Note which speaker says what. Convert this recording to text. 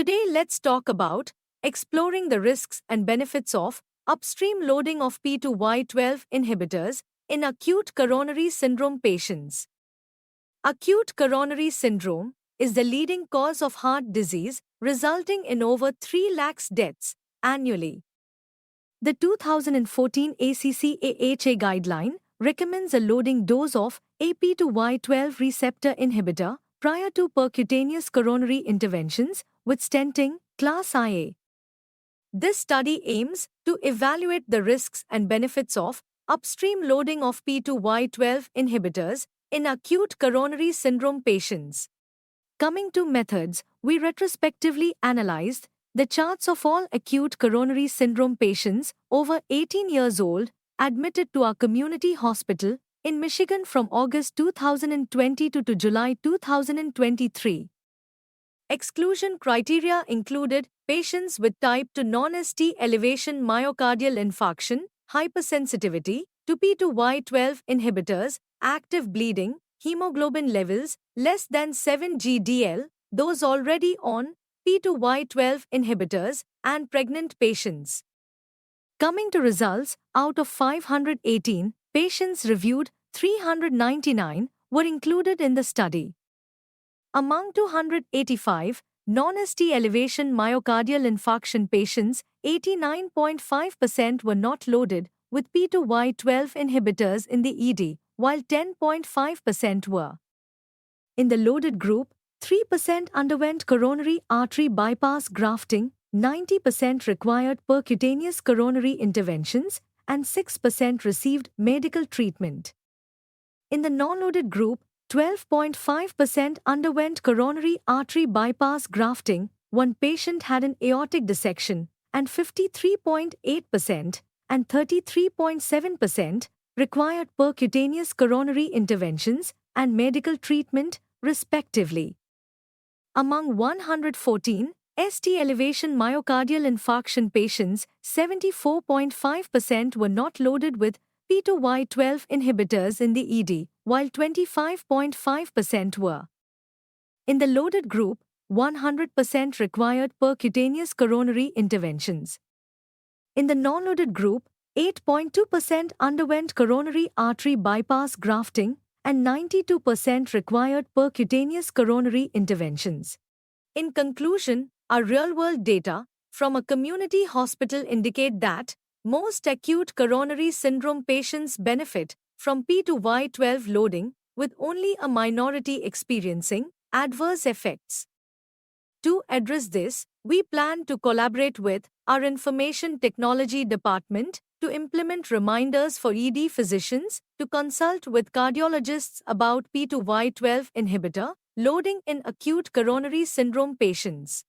Speaker 1: Today, let's talk about exploring the risks and benefits of upstream loading of P2Y12 inhibitors in acute coronary syndrome patients. Acute coronary syndrome is the leading cause of heart disease, resulting in over 3 lakhs deaths annually. The 2014 ACC/AHA guideline recommends a loading dose of AP2Y12 receptor inhibitor prior to percutaneous coronary interventions with stenting, Class IA. This study aims to evaluate the risks and benefits of upstream loading of P2Y12 inhibitors in acute coronary syndrome patients. Coming to methods, we retrospectively analyzed the charts of all acute coronary syndrome patients over 18 years old admitted to our community hospital in Michigan from August 2020 to July 2023. Exclusion criteria included patients with type 2 non-ST elevation myocardial infarction, hypersensitivity to P2Y12 inhibitors, active bleeding, hemoglobin levels less than 7 gdl, those already on P2Y12 inhibitors, and pregnant patients. Coming to results, out of 518 patients reviewed, 399 were included in the study. Among 285 non-ST elevation myocardial infarction patients, 89.5% were not loaded with P2Y12 inhibitors in the ED, while 10.5% were. In the loaded group, 3% underwent coronary artery bypass grafting, 90% required percutaneous coronary interventions, and 6% received medical treatment. In the non-loaded group, 12.5% underwent coronary artery bypass grafting, one patient had an aortic dissection, and 53.8% and 33.7% required percutaneous coronary interventions and medical treatment, respectively. Among 114 ST elevation myocardial infarction patients, 74.5% were not loaded with P2Y12 inhibitors in the ED, while 25.5% were. In the loaded group, 100% required percutaneous coronary interventions. In the non-loaded group, 8.2% underwent coronary artery bypass grafting, and 92% required percutaneous coronary interventions. In conclusion, our real-world data from a community hospital indicate that most acute coronary syndrome patients benefit from P2Y12 loading, with only a minority experiencing adverse effects. To address this, we plan to collaborate with our information technology department to implement reminders for ED physicians to consult with cardiologists about P2Y12 inhibitor loading in acute coronary syndrome patients.